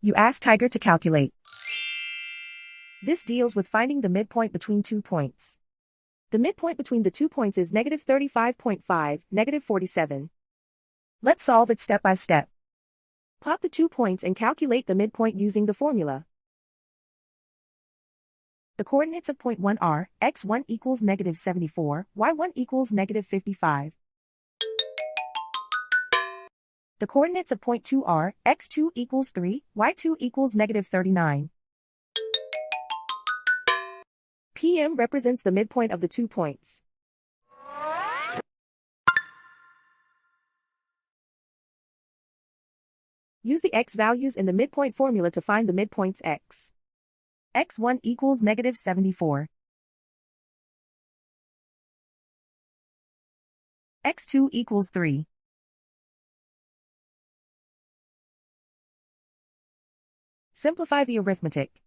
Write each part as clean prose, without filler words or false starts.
You ask Tiger to calculate. This deals with finding the midpoint between 2 points. The midpoint between the 2 points is -35.5, -47. Let's solve it step by step. Plot the 2 points and calculate the midpoint using the formula. The coordinates of point 1 are, x1 equals -74, y1 equals -55. The coordinates of point 2 are, x2 equals 3, y2 equals -39. PM represents the midpoint of the 2 points. Use the x values in the midpoint formula to find the midpoints x. x1 equals -74. x2 equals 3. Simplify the arithmetic.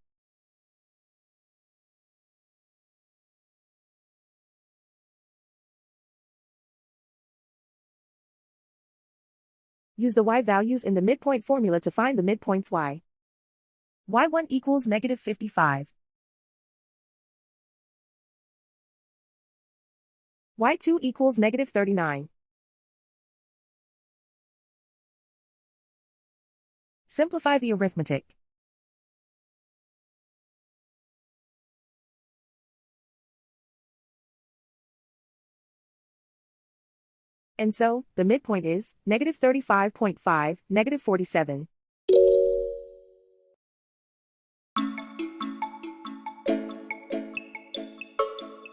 Use the y values in the midpoint formula to find the midpoints y. y1 equals -55. y2 equals -39. Simplify the arithmetic. And so, the midpoint is -35.5, -47.